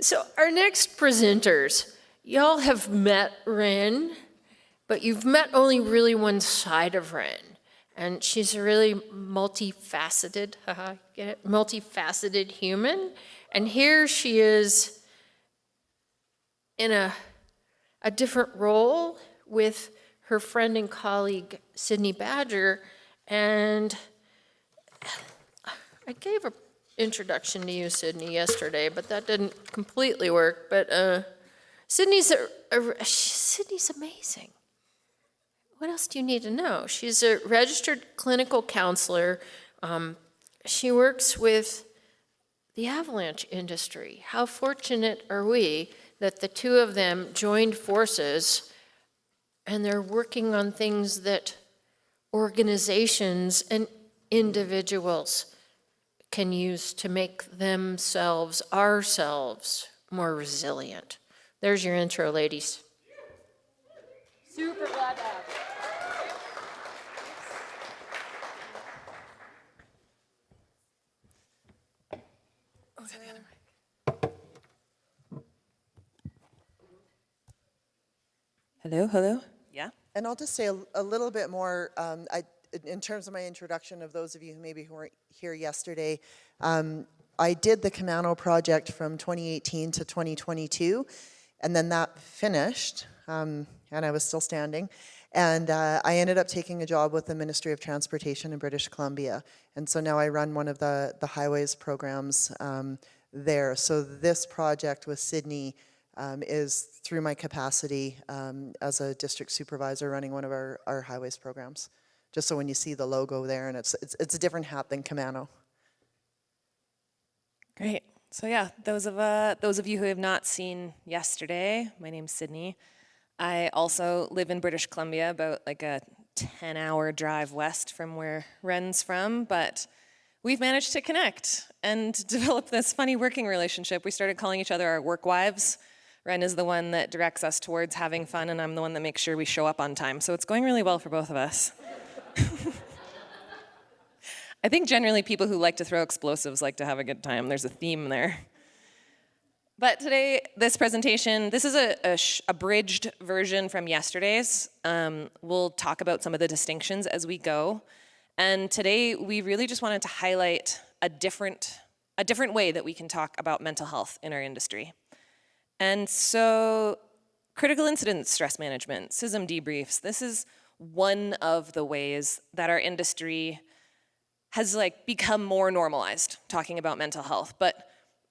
So our next presenters, y'all have met Wren, but you've met only really one side of Wren. And she's a really multifaceted, get it? Multifaceted human. And here she is in a different role with her friend and colleague, Sydney Badger. And I gave an introduction to you, Sydney, yesterday, but that didn't completely work. But Sydney's amazing. What else do you need to know? She's a registered clinical counselor. She works with the avalanche industry. How fortunate are we that the two of them joined forces and they're working on things that organizations and individuals can use to make themselves, ourselves, more resilient. There's your intro, ladies. Super glad to have you. Hello. Yeah. And I'll just say a little bit more in terms of my introduction of those of you who weren't here yesterday. I did the Camano project from 2018 to 2022, and then that finished, and I was still standing. And I ended up taking a job with the Ministry of Transportation in British Columbia. And so now I run one of the highways programs there. So this project with Sydney is through my capacity as a district supervisor running one of our highways programs. Just so when you see the logo there, and it's a different hat than Camano. Great. So yeah, those of you who have not seen yesterday, my name's Sydney. I also live in British Columbia, about like a 10-hour drive west from where Wren's from, but we've managed to connect and develop this funny working relationship. We started calling each other our work wives. Wren is the one that directs us towards having fun, and I'm the one that makes sure we show up on time. So it's going really well for both of us. I think generally people who like to throw explosives like to have a good time. There's a theme there. But today, this presentation, this is a abridged version from yesterday's. We'll talk about some of the distinctions as we go. And today, we really just wanted to highlight a different way that we can talk about mental health in our industry. And so, critical incident stress management, CISM debriefs, this is one of the ways that our industry has become more normalized talking about mental health. But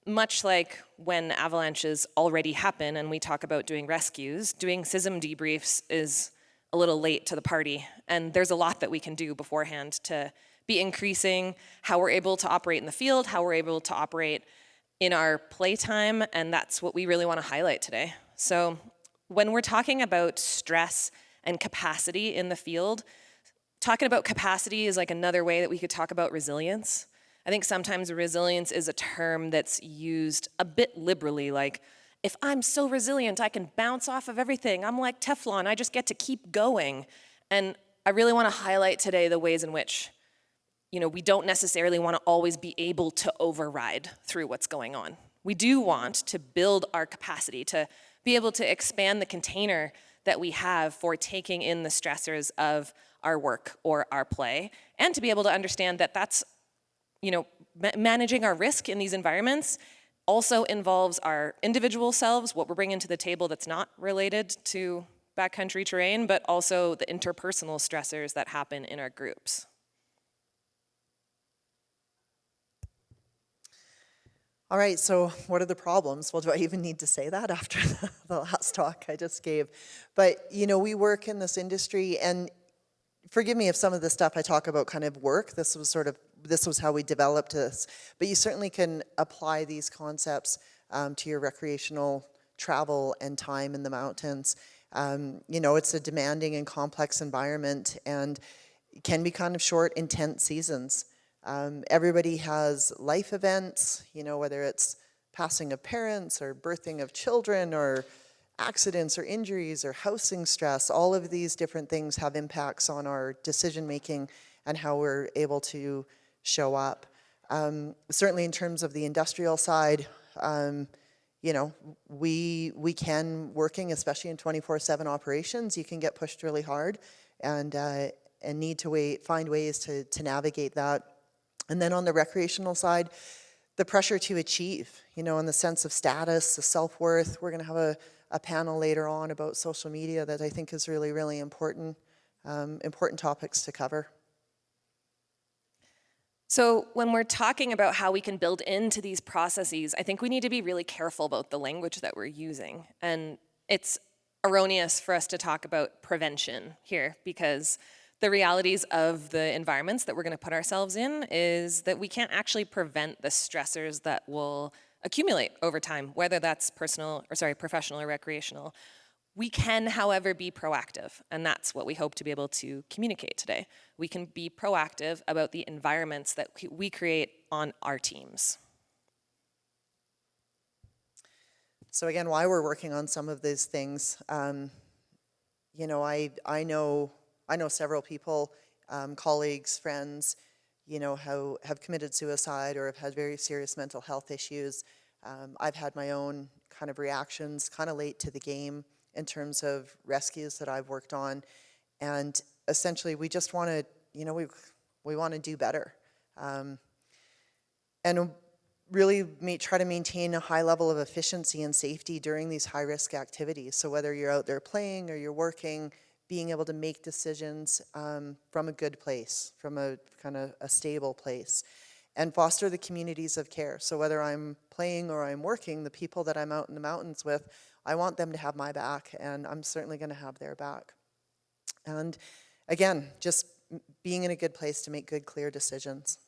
much like when avalanches already happen and we talk about doing rescues, doing CISM debriefs is a little late to the party. And there's a lot that we can do beforehand to be increasing how we're able to operate in the field, how we're able to operate in our playtime, and that's what we really want to highlight today. So when we're talking about stress and capacity in the field, talking about capacity is like another way that we could talk about resilience. I think sometimes resilience is a term that's used a bit liberally, like, if I'm so resilient, I can bounce off of everything. I'm like Teflon, I just get to keep going. And I really want to highlight today the ways in which, we don't necessarily want to always be able to override through what's going on. We do want to build our capacity to be able to expand the container that we have for taking in the stressors of our work or our play, and to be able to understand that that's, managing our risk in these environments also involves our individual selves, what we're bringing to the table that's not related to backcountry terrain, but also the interpersonal stressors that happen in our groups. All right, so what are the problems? Well, do I even need to say that after the last talk I just gave? But, we work in this industry, and forgive me if some of the stuff I talk about kind of work. This was how we developed this. But you certainly can apply these concepts to your recreational travel and time in the mountains. It's a demanding and complex environment, and it can be kind of short, intense seasons. Everybody has life events, whether it's passing of parents or birthing of children or accidents or injuries or housing stress. All of these different things have impacts on our decision making and how we're able to show up. Certainly in terms of the industrial side, you know, we can, working especially in 24/7 operations, you can get pushed really hard and need to find ways to navigate that. And then on the recreational side, the pressure to achieve, you know, in the sense of status, the self-worth. We're going to have a panel later on about social media that I think is really, really important, important topics to cover. So when we're talking about how we can build into these processes, I think we need to be really careful about the language that we're using. And it's erroneous for us to talk about prevention here, because the realities of the environments that we're going to put ourselves in is that we can't actually prevent the stressors that will accumulate over time, whether that's professional or recreational. We can, however, be proactive, and that's what we hope to be able to communicate today. We can be proactive about the environments that we create on our teams. So again, why we're working on some of these things, you know, I know several people, colleagues, friends, you know, who have committed suicide or have had very serious mental health issues. I've had my own kind of reactions, kind of late to the game in terms of rescues that I've worked on. And essentially, we just want to, you know, we want to do better. And really try to maintain a high level of efficiency and safety during these high-risk activities. So whether you're out there playing or you're working, being able to make decisions from a good place, from a kind of a stable place, and foster the communities of care. So whether I'm playing or I'm working, the people that I'm out in the mountains with, I want them to have my back, and I'm certainly going to have their back. And again, just being in a good place to make good, clear decisions.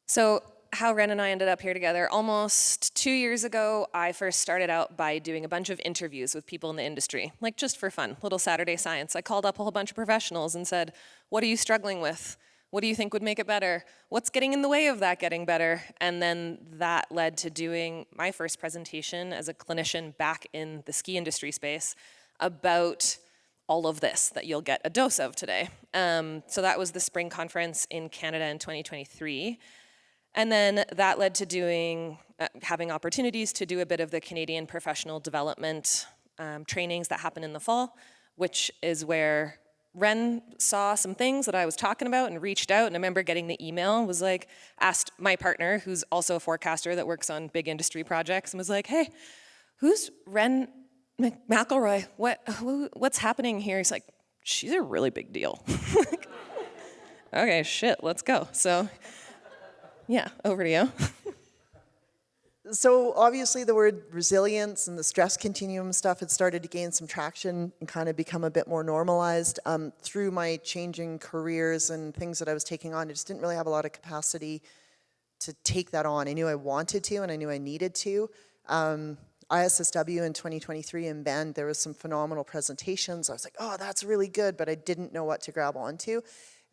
So how Wren and I ended up here together, almost 2 years ago, I first started out by doing a bunch of interviews with people in the industry, like just for fun, little Saturday science. I called up a whole bunch of professionals and said, what are you struggling with? What do you think would make it better? What's getting in the way of that getting better? And then that led to doing my first presentation as a clinician back in the ski industry space about all of this that you'll get a dose of today. So that was the spring conference in Canada in 2023. And then that led to having opportunities to do a bit of the Canadian professional development trainings that happen in the fall, which is where Wren saw some things that I was talking about and reached out, and I remember getting the email, was like, asked my partner, who's also a forecaster that works on big industry projects, and was like, hey, who's Wren McElory? What's happening here? He's like, she's a really big deal. Okay, shit, let's go. So yeah, over to you. So obviously the word resilience and the stress continuum stuff had started to gain some traction and kind of become a bit more normalized. Through my changing careers and things that I was taking on, I just didn't really have a lot of capacity to take that on. I knew I wanted to and I knew I needed to. ISSW in 2023 in Bend, there was some phenomenal presentations. I was like, oh, that's really good, but I didn't know what to grab onto.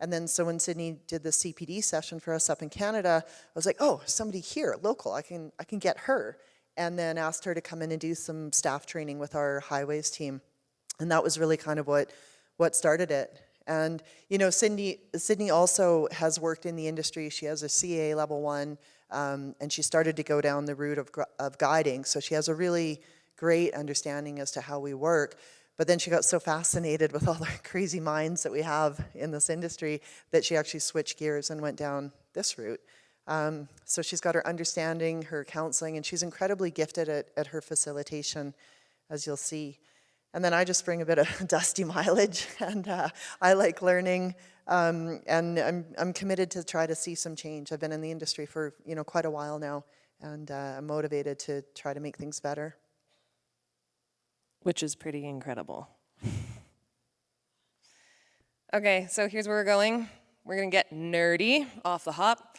And then so when Sydney did the CPD session for us up in Canada, I was like, oh, somebody here, local, I can get her. And then asked her to come in and do some staff training with our highways team. And that was really kind of what started it. And you know, Sydney also has worked in the industry. She has a CA level 1, and she started to go down the route of guiding. So she has a really great understanding as to how we work. But then she got so fascinated with all the crazy minds that we have in this industry that she actually switched gears and went down this route. So she's got her understanding, her counseling, and she's incredibly gifted at her facilitation, as you'll see. And then I just bring a bit of dusty mileage, and I like learning, and I'm committed to try to see some change. I've been in the industry for quite a while now, and I'm motivated to try to make things better. Which is pretty incredible. Okay, so here's where we're going. We're gonna get nerdy off the hop,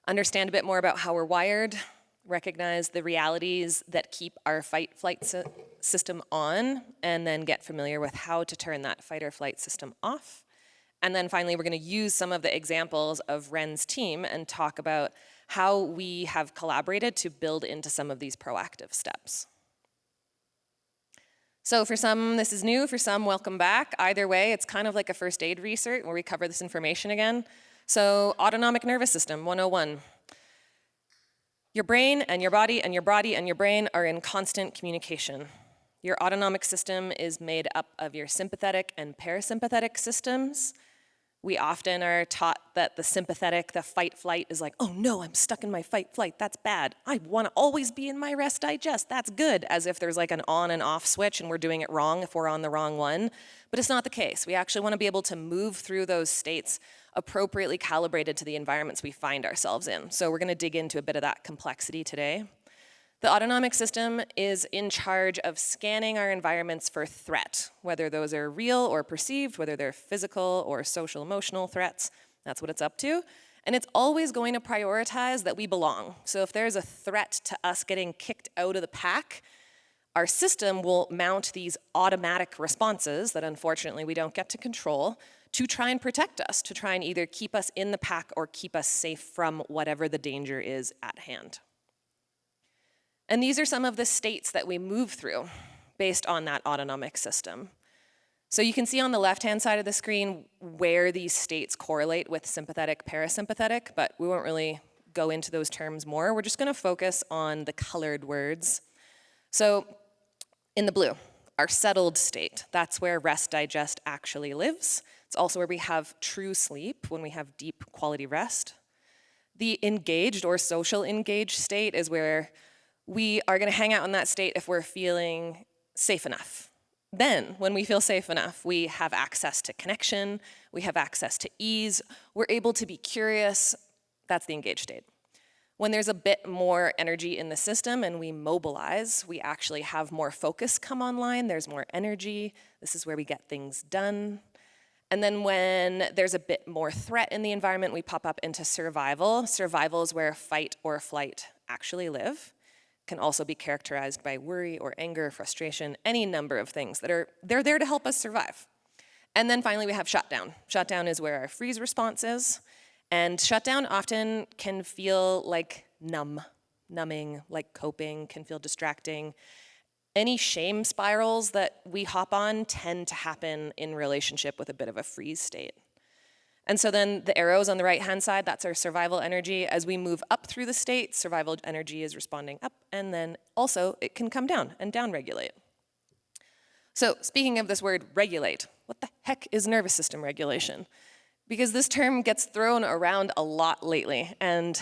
understand a bit more about how we're wired, recognize the realities that keep our fight-flight system on, and then get familiar with how to turn that fight-or-flight system off. And then finally, we're gonna use some of the examples of Wren's team and talk about how we have collaborated to build into some of these proactive steps. So for some, this is new. For some, welcome back. Either way, it's kind of like a first aid research where we cover this information again. So autonomic nervous system, 101. Your brain and your body and your body and your brain are in constant communication. Your autonomic system is made up of your sympathetic and parasympathetic systems. We often are taught that the sympathetic, the fight-flight, is like, oh no, I'm stuck in my fight-flight, that's bad. I want to always be in my rest-digest, that's good, as if there's like an on and off switch and we're doing it wrong if we're on the wrong one. But it's not the case. We actually want to be able to move through those states appropriately calibrated to the environments we find ourselves in. So we're going to dig into a bit of that complexity today. The autonomic system is in charge of scanning our environments for threat, whether those are real or perceived, whether they're physical or social emotional threats. That's what it's up to. And it's always going to prioritize that we belong. So if there's a threat to us getting kicked out of the pack, our system will mount these automatic responses that unfortunately we don't get to control to try and protect us, to try and either keep us in the pack or keep us safe from whatever the danger is at hand. And these are some of the states that we move through based on that autonomic system. So you can see on the left-hand side of the screen where these states correlate with sympathetic, parasympathetic, but we won't really go into those terms more. We're just going to focus on the colored words. So in the blue, our settled state, that's where rest digest actually lives. It's also where we have true sleep, when we have deep quality rest. The engaged or social engaged state is where we are going to hang out in that state if we're feeling safe enough. Then, when we feel safe enough, we have access to connection, we have access to ease, we're able to be curious. That's the engaged state. When there's a bit more energy in the system and we mobilize, we actually have more focus come online, there's more energy. This is where we get things done. And then when there's a bit more threat in the environment, we pop up into survival. Survival is where fight or flight actually live. Can also be characterized by worry or anger, frustration, any number of things they're there to help us survive. And then finally we have shutdown. Shutdown is where our freeze response is. And shutdown often can feel like numbing, like coping, can feel distracting. Any shame spirals that we hop on tend to happen in relationship with a bit of a freeze state. And so then the arrows on the right-hand side, that's our survival energy. As we move up through the state, survival energy is responding up, and then also it can come down and down-regulate. So speaking of this word regulate, what the heck is nervous system regulation? Because this term gets thrown around a lot lately, and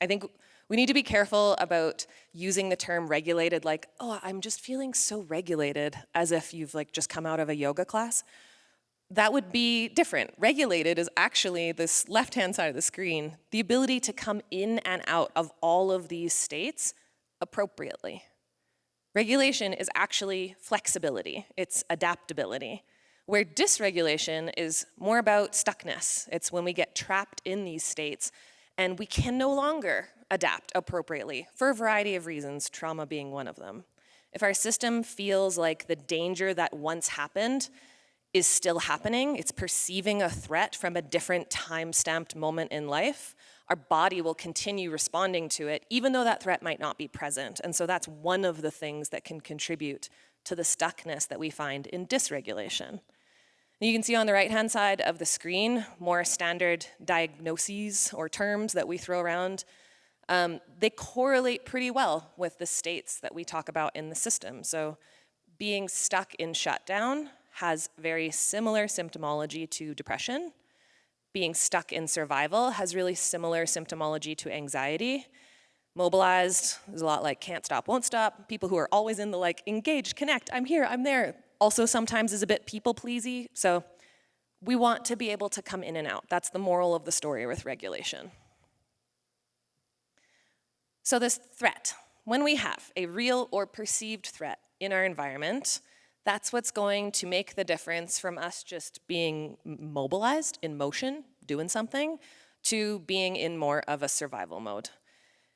I think we need to be careful about using the term regulated like, oh, I'm just feeling so regulated, as if you've like just come out of a yoga class. That would be different. Regulated is actually this left-hand side of the screen, the ability to come in and out of all of these states appropriately. Regulation is actually flexibility, it's adaptability. Where dysregulation is more about stuckness. It's when we get trapped in these states and we can no longer adapt appropriately for a variety of reasons, trauma being one of them. If our system feels like the danger that once happened is still happening, it's perceiving a threat from a different time-stamped moment in life, our body will continue responding to it, even though that threat might not be present. And so that's one of the things that can contribute to the stuckness that we find in dysregulation. You can see on the right-hand side of the screen more standard diagnoses or terms that we throw around. They correlate pretty well with the states that we talk about in the system. So being stuck in shutdown has very similar symptomology to depression. Being stuck in survival has really similar symptomology to anxiety. Mobilized is a lot like can't stop, won't stop. People who are always in the like engaged, connect, I'm here, I'm there. Also sometimes is a bit people-pleasy. So we want to be able to come in and out. That's the moral of the story with regulation. So this threat, when we have a real or perceived threat in our environment, that's what's going to make the difference from us just being mobilized, in motion, doing something, to being in more of a survival mode.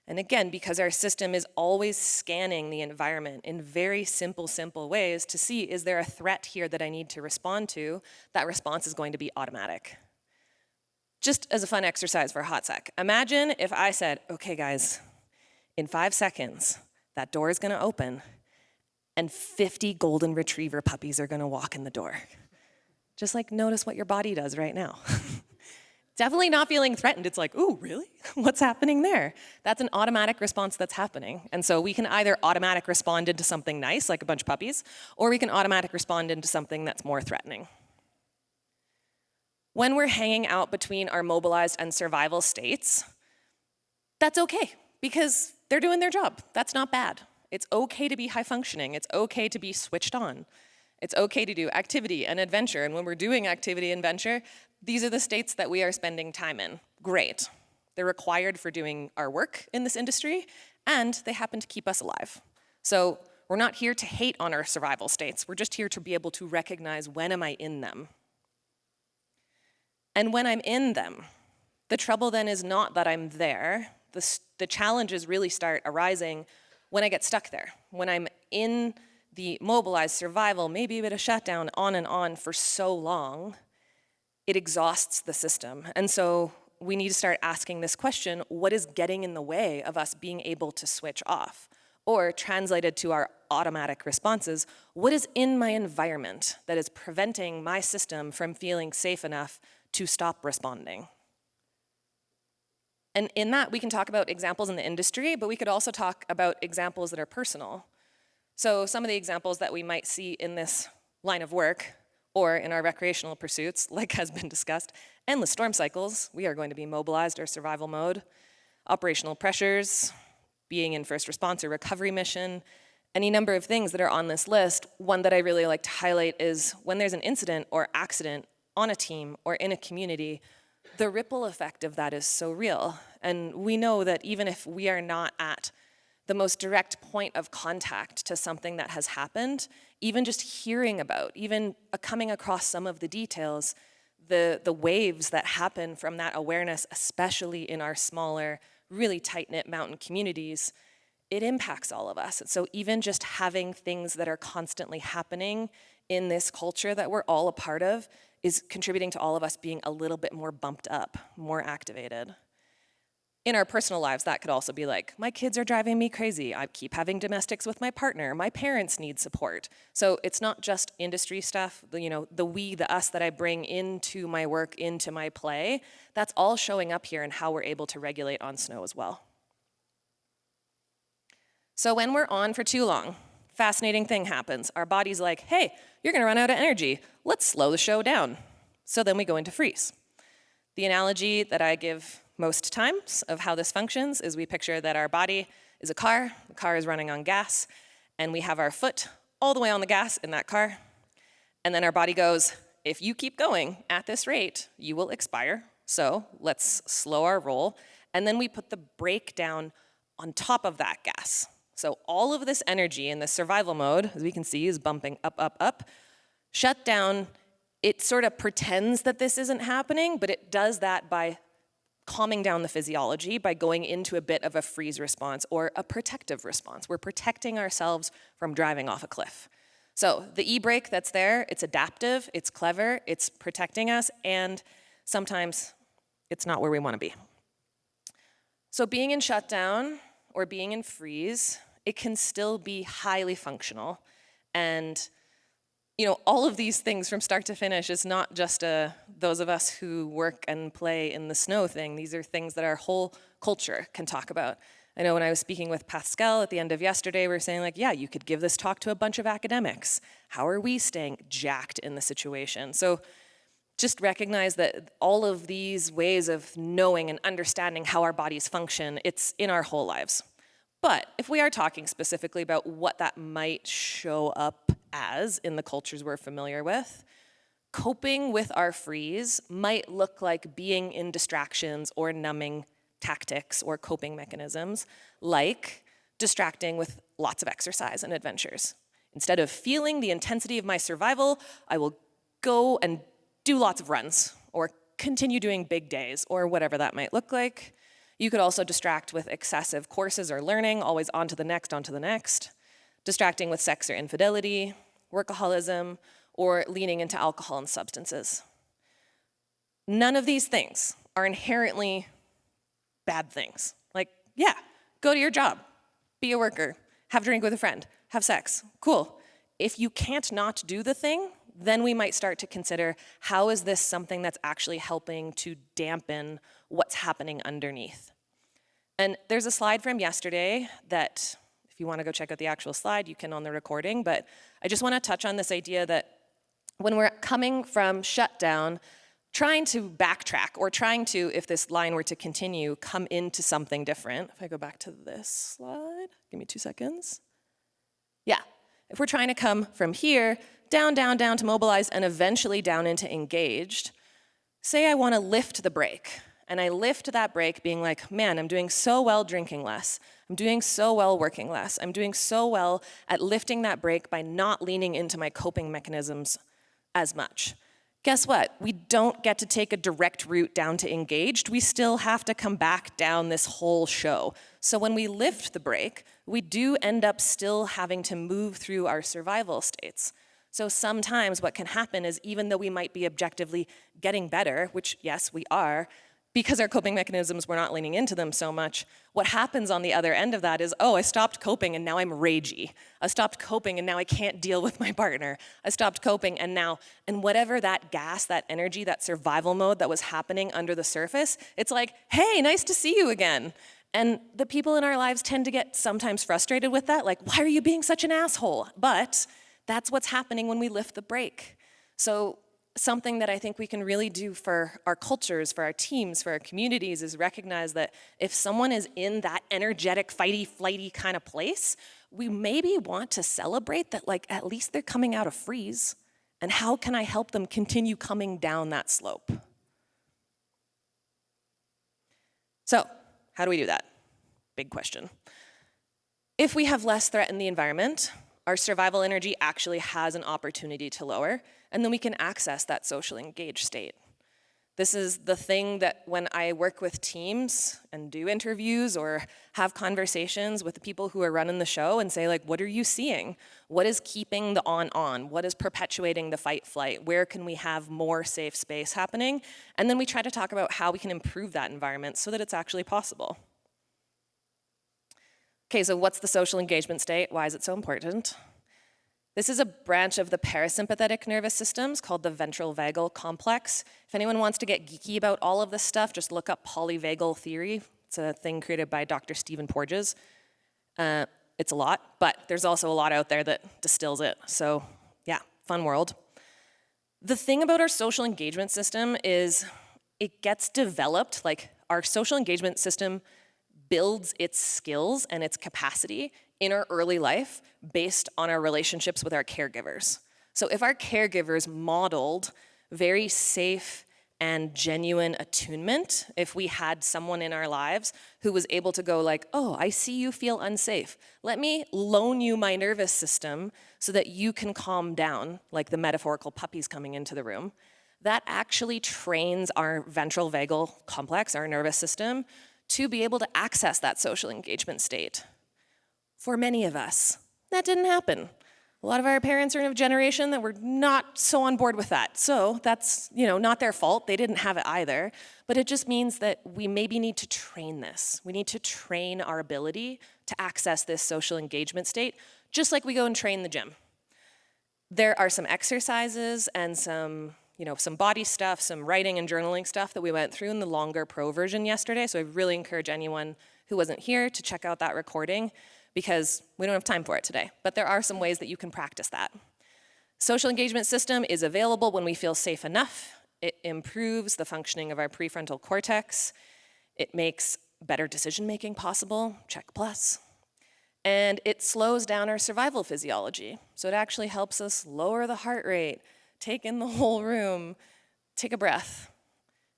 And again, because our system is always scanning the environment in very simple ways to see, is there a threat here that I need to respond to, that response is going to be automatic. Just as a fun exercise for a hot sec, imagine if I said, okay guys, in 5 seconds, that door is gonna open, and 50 golden retriever puppies are gonna walk in the door. Just like notice what your body does right now. It's definitely not feeling threatened. It's like, ooh, really? What's happening there? That's an automatic response that's happening. And so we can either automatic respond into something nice, like a bunch of puppies, or we can automatic respond into something that's more threatening. When we're hanging out between our mobilized and survival states, that's okay, because they're doing their job. That's not bad. It's okay to be high functioning. It's okay to be switched on. It's okay to do activity and adventure. And when we're doing activity and adventure, these are the states that we are spending time in. Great. They're required for doing our work in this industry, and they happen to keep us alive. So we're not here to hate on our survival states. We're just here to be able to recognize, when am I in them? And when I'm in them, the trouble then is not that I'm there. The challenges really start arising when I get stuck there, when I'm in the mobilized survival, maybe a bit of shutdown, on and on for so long, it exhausts the system. And so we need to start asking this question: what is getting in the way of us being able to switch off? Or translated to our automatic responses, what is in my environment that is preventing my system from feeling safe enough to stop responding? And in that, we can talk about examples in the industry, but we could also talk about examples that are personal. So some of the examples that we might see in this line of work or in our recreational pursuits, like has been discussed, endless storm cycles, we are going to be mobilized or survival mode, operational pressures, being in first response or recovery mission, any number of things that are on this list. One that I really like to highlight is when there's an incident or accident on a team or in a community, the ripple effect of that is so real. And we know that even if we are not at the most direct point of contact to something that has happened, even just hearing about, even coming across some of the details, the waves that happen from that awareness, especially in our smaller, really tight-knit mountain communities, it impacts all of us. So even just having things that are constantly happening in this culture that we're all a part of is contributing to all of us being a little bit more bumped up, more activated. In our personal lives, that could also be like, my kids are driving me crazy. I keep having domestics with my partner. My parents need support. So it's not just industry stuff, the we, the us that I bring into my work, into my play. That's all showing up here in how we're able to regulate on snow as well. So when we're on for too long, fascinating thing happens. Our body's like, hey, you're gonna run out of energy. Let's slow the show down. So then we go into freeze. The analogy that I give most times of how this functions is we picture that our body is a car, the car is running on gas, and we have our foot all the way on the gas in that car, and then our body goes, if you keep going at this rate, you will expire, so let's slow our roll, and then we put the brake down on top of that gas. So all of this energy in the survival mode, as we can see, is bumping up, up, up. Shut down, it sort of pretends that this isn't happening, but it does that by calming down the physiology, by going into a bit of a freeze response or a protective response. We're protecting ourselves from driving off a cliff. So the e-brake that's there, it's adaptive, it's clever, it's protecting us, and sometimes it's not where we want to be. So being in shutdown or being in freeze, it can still be highly functional. And all of these things from start to finish is not just those of us who work and play in the snow thing. These are things that our whole culture can talk about. I know when I was speaking with Pascal at the end of yesterday, we were saying like, yeah, you could give this talk to a bunch of academics. How are we staying jacked in the situation? So just recognize that all of these ways of knowing and understanding how our bodies function, it's in our whole lives. But if we are talking specifically about what that might show up as in the cultures we're familiar with, coping with our freeze might look like being in distractions or numbing tactics or coping mechanisms, like distracting with lots of exercise and adventures. Instead of feeling the intensity of my survival, I will go and do lots of runs or continue doing big days or whatever that might look like. You could also distract with excessive courses or learning, always on to the next, distracting with sex or infidelity, workaholism, or leaning into alcohol and substances. None of these things are inherently bad things. Like, yeah, go to your job, be a worker, have a drink with a friend, have sex, cool. If you can't not do the thing, then we might start to consider, how is this something that's actually helping to dampen what's happening underneath? And there's a slide from yesterday that, if you want to go check out the actual slide, you can on the recording, but I just want to touch on this idea that when we're coming from shutdown, trying to backtrack, or trying to, if this line were to continue, come into something different. If I go back to this slide, give me 2 seconds. Yeah, if we're trying to come from here, down, down, down to mobilize, and eventually down into engaged, say I want to lift the brake, and I lift that brake being like, man, I'm doing so well drinking less. I'm doing so well working less. I'm doing so well at lifting that brake by not leaning into my coping mechanisms as much. Guess what? We don't get to take a direct route down to engaged. We still have to come back down this whole show. So when we lift the brake, we do end up still having to move through our survival states. So sometimes what can happen is, even though we might be objectively getting better, which yes, we are, because our coping mechanisms, we're not leaning into them so much, what happens on the other end of that is, oh, I stopped coping and now I'm ragey. I stopped coping and now I can't deal with my partner. I stopped coping and now, and whatever that gas, that energy, that survival mode that was happening under the surface, it's like, hey, nice to see you again. And the people in our lives tend to get sometimes frustrated with that, like, why are you being such an asshole? But that's what's happening when we lift the brake. So something that I think we can really do for our cultures, for our teams, for our communities, is recognize that if someone is in that energetic, fighty, flighty kind of place, we maybe want to celebrate that, like, at least they're coming out of freeze. And how can I help them continue coming down that slope? So, how do we do that? Big question. If we have less threat in the environment, our survival energy actually has an opportunity to lower, and then we can access that social engaged state. This is the thing that when I work with teams and do interviews or have conversations with the people who are running the show and say, like, what are you seeing? What is keeping the on? What is perpetuating the fight-flight? Where can we have more safe space happening? And then we try to talk about how we can improve that environment so that it's actually possible. Okay, so what's the social engagement state? Why is it so important? This is a branch of the parasympathetic nervous systems called the ventral vagal complex. If anyone wants to get geeky about all of this stuff, just look up polyvagal theory. It's a thing created by Dr. Stephen Porges. It's a lot, but there's also a lot out there that distills it. So yeah, fun world. The thing about our social engagement system is it gets developed, like our social engagement system builds its skills and its capacity in our early life based on our relationships with our caregivers. So if our caregivers modeled very safe and genuine attunement, if we had someone in our lives who was able to go like, oh, I see you feel unsafe. Let me loan you my nervous system so that you can calm down, like the metaphorical puppies coming into the room. That actually trains our ventral vagal complex, our nervous system, to be able to access that social engagement state. For many of us, that didn't happen. A lot of our parents are in a generation that were not so on board with that. So that's, not their fault. They didn't have it either. But it just means that we maybe need to train this. We need to train our ability to access this social engagement state, just like we go and train the gym. There are some exercises and some body stuff, some writing and journaling stuff that we went through in the longer pro version yesterday. So I really encourage anyone who wasn't here to check out that recording, because we don't have time for it today. But there are some ways that you can practice that. Social engagement system is available when we feel safe enough. It improves the functioning of our prefrontal cortex. It makes better decision-making possible, check plus. And it slows down our survival physiology. So it actually helps us lower the heart rate, take in the whole room, take a breath.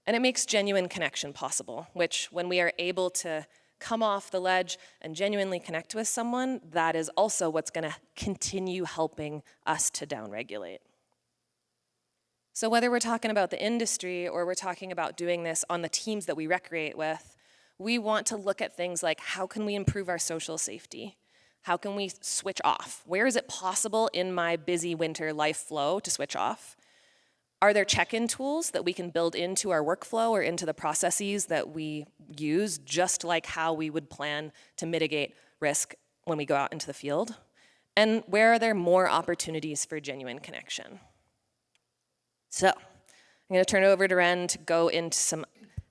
And it makes genuine connection possible, which when we are able to come off the ledge and genuinely connect with someone, that is also what's going to continue helping us to downregulate. So whether we're talking about the industry or we're talking about doing this on the teams that we recreate with, we want to look at things like, how can we improve our social safety? How can we switch off? Where is it possible in my busy winter life flow to switch off? Are there check-in tools that we can build into our workflow or into the processes that we use, just like how we would plan to mitigate risk when we go out into the field? And where are there more opportunities for genuine connection? So I'm going to turn it over to Wren to go into some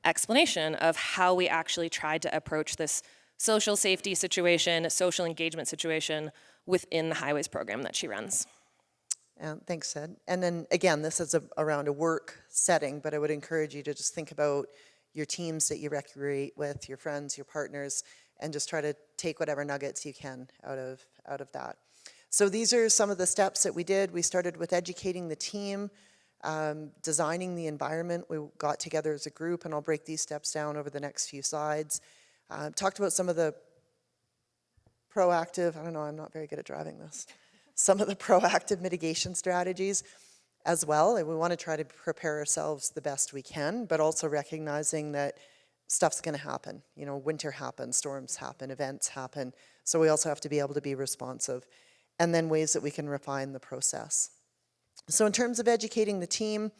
explanation of how we actually tried to approach this social safety situation, social engagement situation within the highways program that she runs. Thanks, Sid. And then again, this is around a work setting, but I would encourage you to just think about your teams that you recreate with, your friends, your partners, and just try to take whatever nuggets you can out of that. So these are some of the steps that we did. We started with educating the team, designing the environment. We got together as a group, and I'll break these steps down over the next few slides. Talked about some of the proactive, I don't know, I'm not very good at driving this. Some of the proactive mitigation strategies as well. And we want to try to prepare ourselves the best we can, but also recognizing that stuff's going to happen. You know, winter happens, storms happen, events happen. So we also have to be able to be responsive. And then ways that we can refine the process. So in terms of educating the team,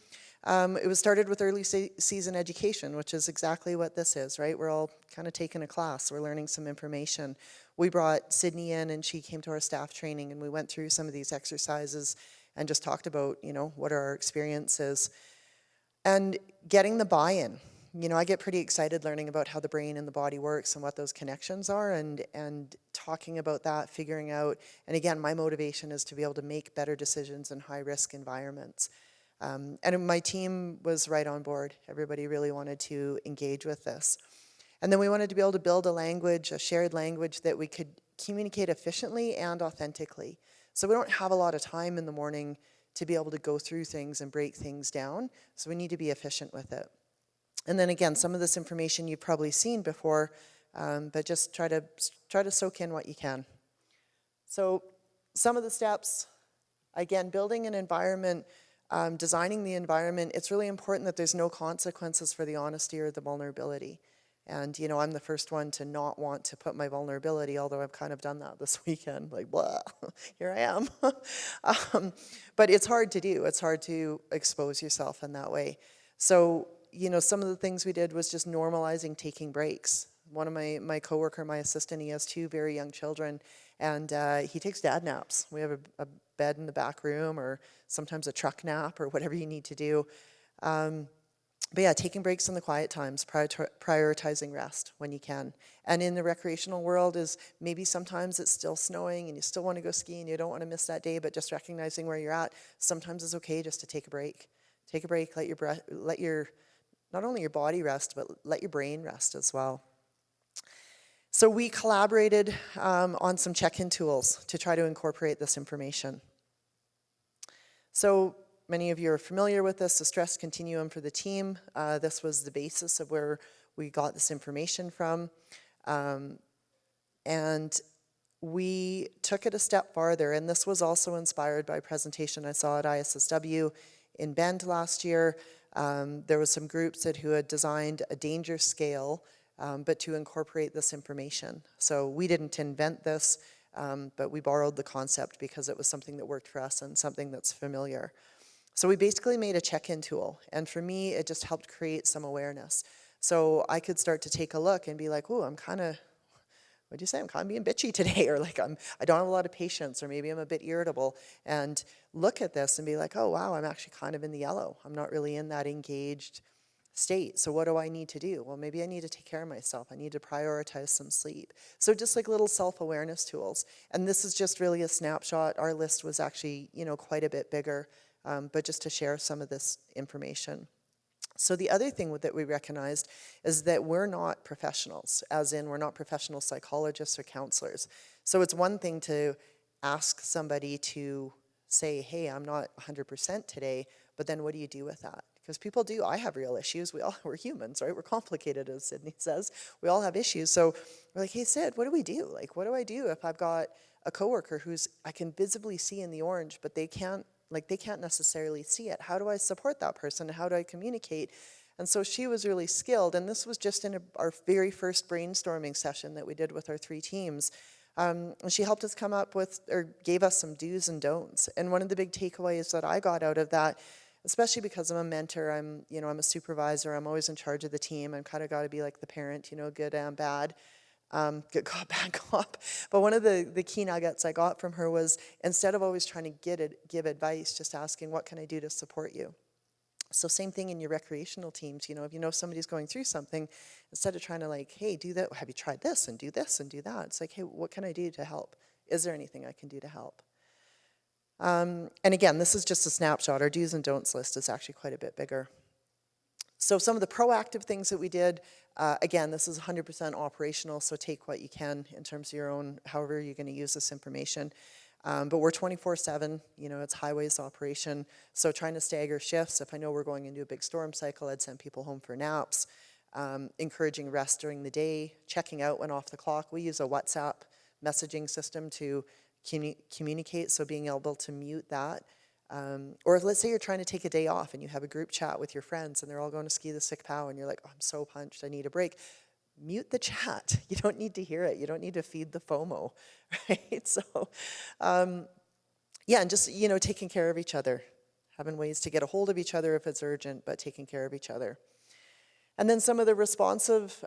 it was started with early season education, which is exactly what this is, right? We're all kind of taking a class. We're learning some information. We brought Sydney in, and she came to our staff training, and we went through some of these exercises and just talked about, you know, what are our experiences. And getting the buy-in. You know, I get pretty excited learning about how the brain and the body works and what those connections are, and talking about that, figuring out, and again, my motivation is to be able to make better decisions in high-risk environments. And my team was right on board. Everybody really wanted to engage with this. And then we wanted to be able to build a language, a shared language that we could communicate efficiently and authentically. So we don't have a lot of time in the morning to be able to go through things and break things down, so we need to be efficient with it. And then again, some of this information you've probably seen before, but just try to soak in what you can. So some of the steps, again, building an environment, designing the environment, it's really important that there's no consequences for the honesty or the vulnerability. And, you know, I'm the first one to not want to put my vulnerability, although I've kind of done that this weekend, like, blah, here I am. But it's hard to do. It's hard to expose yourself in that way. So, you know, some of the things we did was just normalizing taking breaks. One of my coworker, my assistant, he has 2 very young children, and he takes dad naps. We have a bed in the back room, or sometimes a truck nap, or whatever you need to do. But yeah, taking breaks in the quiet times, prioritizing rest when you can. And in the recreational world is maybe sometimes it's still snowing and you still want to go skiing, you don't want to miss that day, but just recognizing where you're at, sometimes it's okay just to take a break. Take a break, let your not only your body rest, but let your brain rest as well. So we collaborated on some check-in tools to try to incorporate this information. So many of you are familiar with this, the stress continuum for the team. This was the basis of where we got this information from. And we took it a step farther, and this was also inspired by a presentation I saw at ISSW in Bend last year. There was some groups who had designed a danger scale, but to incorporate this information. So we didn't invent this, but we borrowed the concept because it was something that worked for us and something that's familiar. So we basically made a check-in tool, and for me, it just helped create some awareness. So I could start to take a look and be like, "Ooh, I'm kind of, what'd you say? I'm kind of being bitchy today," or like I don't have a lot of patience, or maybe I'm a bit irritable, and look at this and be like, "Oh wow, I'm actually kind of in the yellow. I'm not really in that engaged state. So what do I need to do? Well, maybe I need to take care of myself. I need to prioritize some sleep." So just like little self-awareness tools. And this is just really a snapshot. Our list was actually, you know, quite a bit bigger, but just to share some of this information. So the other thing that we recognized is that we're not professionals, as in we're not professional psychologists or counselors. So it's one thing to ask somebody to say, "Hey, I'm not 100% today," but then what do you do with that? Because people do, I have real issues. We're humans, right? We're complicated, as Sydney says. We all have issues. So we're like, "Hey, Sid, what do we do? Like, what do I do if I've got a coworker who's, I can visibly see in the orange, but they can't necessarily see it? How do I support that person? How do I communicate?" And so she was really skilled, and this was just in our very first brainstorming session that we did with our 3 teams. And she helped us come up with, or gave us some do's and don'ts. And one of the big takeaways that I got out of that, especially because I'm a mentor, I'm a supervisor, I'm always in charge of the team, I'm kind of got to be like the parent, you know, good and bad. Good cop, bad cop. But one of the key nuggets I got from her was, instead of always trying to give advice, just asking, "What can I do to support you?" So same thing in your recreational teams, you know, if you know somebody's going through something, instead of trying to like, hey, do that, have you tried this and do this and do that? It's like, hey, what can I do to help? Is there anything I can do to help? And again, this is just a snapshot. Our do's and don'ts list is actually quite a bit bigger. So some of the proactive things that we did, again, this is 100% operational, so take what you can in terms of your own, however you're going to use this information. But we're 24/7, you know, it's highways operation, so trying to stagger shifts. If I know we're going into a big storm cycle, I'd send people home for naps, encouraging rest during the day, checking out when off the clock. We use a WhatsApp messaging system to communicate, so being able to mute that. Or let's say you're trying to take a day off and you have a group chat with your friends and they're all going to ski the Sick Pow and you're like, oh, I'm so punched, I need a break. Mute the chat. You don't need to hear it. You don't need to feed the FOMO, right? So, yeah, and just, you know, taking care of each other, having ways to get a hold of each other if it's urgent, but taking care of each other. And then some of the responsive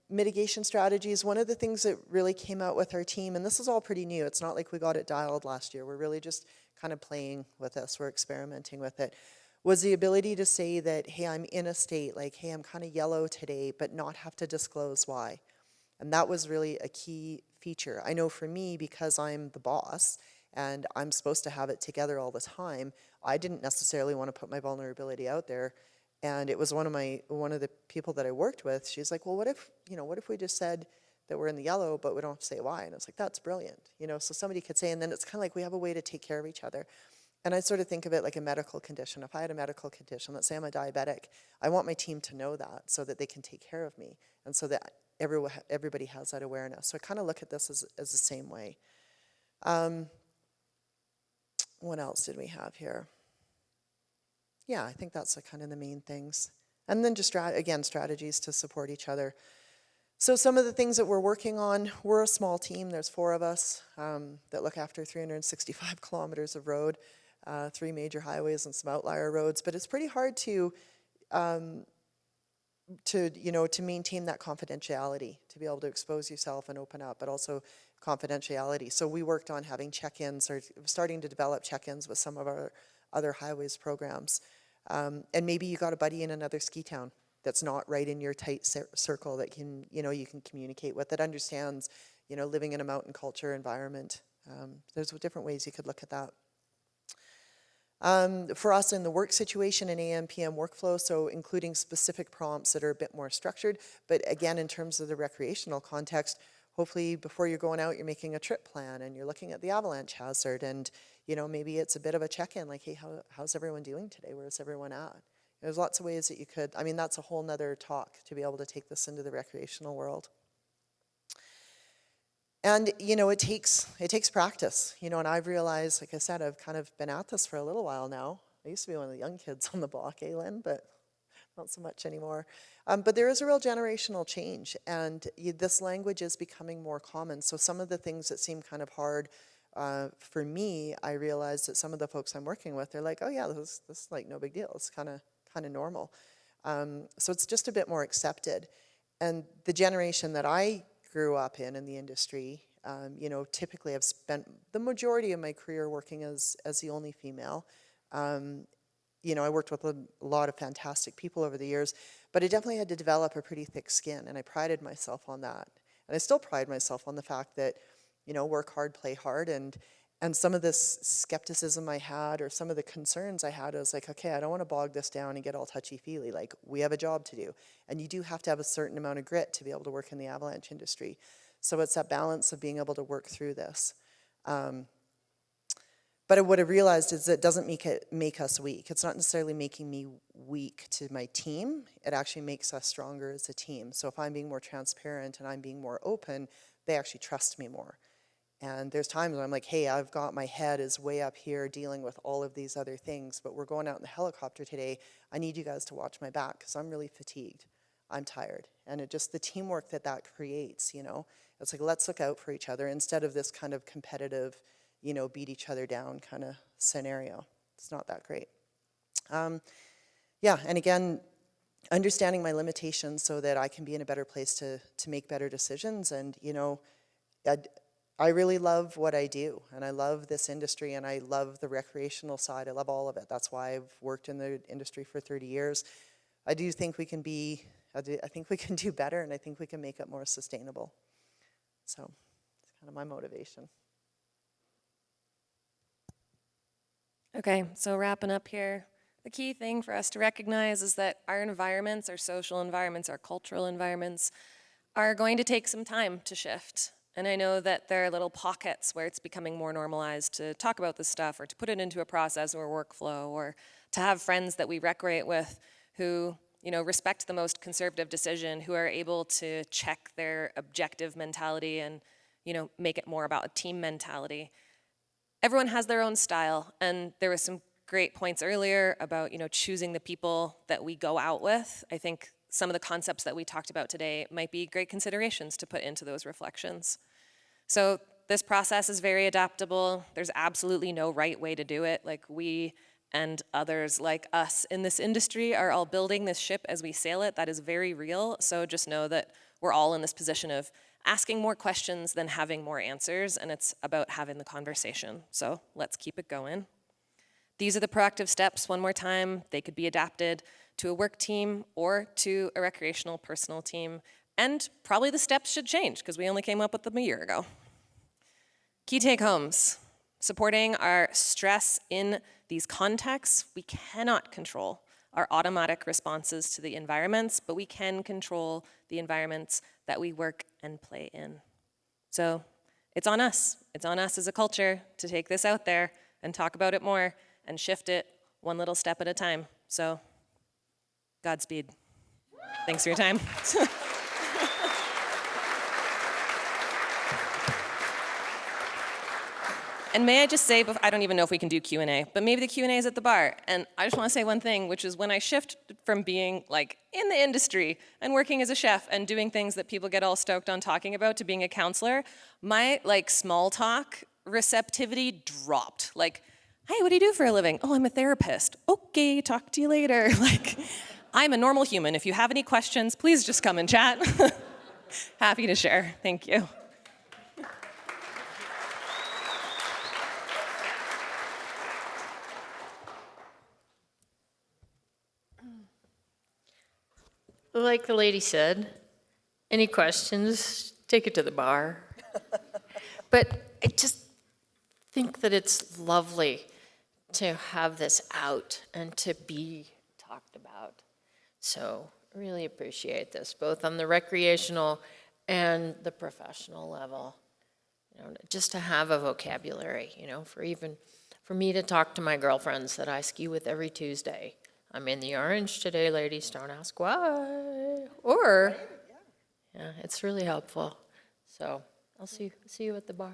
mitigation strategies. One of the things that really came out with our team, and this is all pretty new, it's not like we got it dialed last year, we're really just kind of playing with this, we're experimenting with it, was the ability to say that, hey, I'm in a state, like, hey, I'm kind of yellow today, but not have to disclose why. And that was really a key feature. I know for me, because I'm the boss and I'm supposed to have it together all the time, I didn't necessarily want to put my vulnerability out there. And it was one of the people that I worked with, she's like, well, what if we just said that we're in the yellow, but we don't have to say why? And I was like, that's brilliant. You know, so somebody could say, and then it's kind of like we have a way to take care of each other. And I sort of think of it like a medical condition. If I had a medical condition, let's say I'm a diabetic, I want my team to know that so that they can take care of me and so that everybody has that awareness. So I kind of look at this as the same way. What else did we have here? Yeah, I think that's kind of the main things. And then just, again, strategies to support each other. So some of the things that we're working on, we're a small team. There's 4 of us that look after 365 kilometers of road, 3 major highways and some outlier roads. But it's pretty hard to maintain that confidentiality, to be able to expose yourself and open up, but also confidentiality. So we worked on having check-ins, or starting to develop check-ins with some of our other highways programs. And maybe you got a buddy in another ski town that's not right in your tight circle that can, you can communicate with, that understands, living in a mountain culture environment. There's different ways you could look at that. For us in the work situation in AM/PM workflow, so including specific prompts that are a bit more structured, but again, in terms of the recreational context, hopefully before you're going out, you're making a trip plan and you're looking at the avalanche hazard, and maybe it's a bit of a check-in, like, hey, how's everyone doing today? Where's everyone at? There's lots of ways that you could, that's a whole nother talk to be able to take this into the recreational world. And, it takes practice, and I've realized, like I said, I've kind of been at this for a little while now. I used to be one of the young kids on the block, Lynn, but not so much anymore. But there is a real generational change, and this language is becoming more common. So some of the things that seem kind of hard for me, I realized that some of the folks I'm working with, they're like, oh yeah, this is like no big deal. It's kind of normal. So it's just a bit more accepted. And the generation that I grew up in the industry, typically I've spent the majority of my career working as the only female. I worked with a lot of fantastic people over the years, but I definitely had to develop a pretty thick skin, and I prided myself on that. And I still pride myself on the fact that, work hard, play hard, and some of this skepticism I had, or some of the concerns I had, I was like, okay, I don't want to bog this down and get all touchy-feely. Like, we have a job to do. And you do have to have a certain amount of grit to be able to work in the avalanche industry. So it's that balance of being able to work through this. But what I realized is that it doesn't make us weak. It's not necessarily making me weak to my team. It actually makes us stronger as a team. So if I'm being more transparent and I'm being more open, they actually trust me more. And there's times when I'm like, hey, I've got my head is way up here dealing with all of these other things, but we're going out in the helicopter today. I need you guys to watch my back because I'm really fatigued. I'm tired. And it just, the teamwork that creates, it's like, let's look out for each other instead of this kind of competitive, beat each other down kind of scenario. It's not that great. Yeah, and again, understanding my limitations so that I can be in a better place to make better decisions. And, I really love what I do, and I love this industry, and I love the recreational side. I love all of it. That's why I've worked in the industry for 30 years. I do think we can I think we can do better, and I think we can make it more sustainable. So it's kind of my motivation. Okay, so wrapping up here, the key thing for us to recognize is that our environments, our social environments, our cultural environments are going to take some time to shift. And I know that there are little pockets where it's becoming more normalized to talk about this stuff or to put it into a process or workflow or to have friends that we recreate with who, you know, respect the most conservative decision, who are able to check their objective mentality and, you know, make it more about a team mentality. Everyone has their own style, and there was some great points earlier about, you know, choosing the people that we go out with. I think some of the concepts that we talked about today might be great considerations to put into those reflections. So this process is very adaptable. There's absolutely no right way to do it. Like, we and others like us in this industry are all building this ship as we sail it. That is very real. So just know that we're all in this position of asking more questions than having more answers, and it's about having the conversation. So let's keep it going. These are the proactive steps. One more time, they could be adapted to a work team or to a recreational personal team. And probably the steps should change because we only came up with them a year ago. Key take-homes. Supporting our stress in these contexts, we cannot control our automatic responses to the environments, but we can control the environments that we work and play in. So it's on us. It's on us as a culture to take this out there and talk about it more and shift it one little step at a time. So Godspeed. Thanks for your time. And may I just say, I don't even know if we can do Q&A, but maybe the Q&A is at the bar. And I just want to say one thing, which is when I shift from being like in the industry and working as a chef and doing things that people get all stoked on talking about to being a counselor, my like small talk receptivity dropped. Like, hey, what do you do for a living? Oh, I'm a therapist. Okay, talk to you later. Like, I'm a normal human. If you have any questions, please just come and chat. Happy to share. Thank you. Like the lady said, any questions, take it to the bar. But I just think that it's lovely to have this out and to be talked about. So I really appreciate this, both on the recreational and the professional level. You know, just to have a vocabulary, you know, for me to talk to my girlfriends that I ski with every Tuesday. I'm in the orange today, ladies, don't ask why. Or, yeah, it's really helpful. So I'll see you at the bar.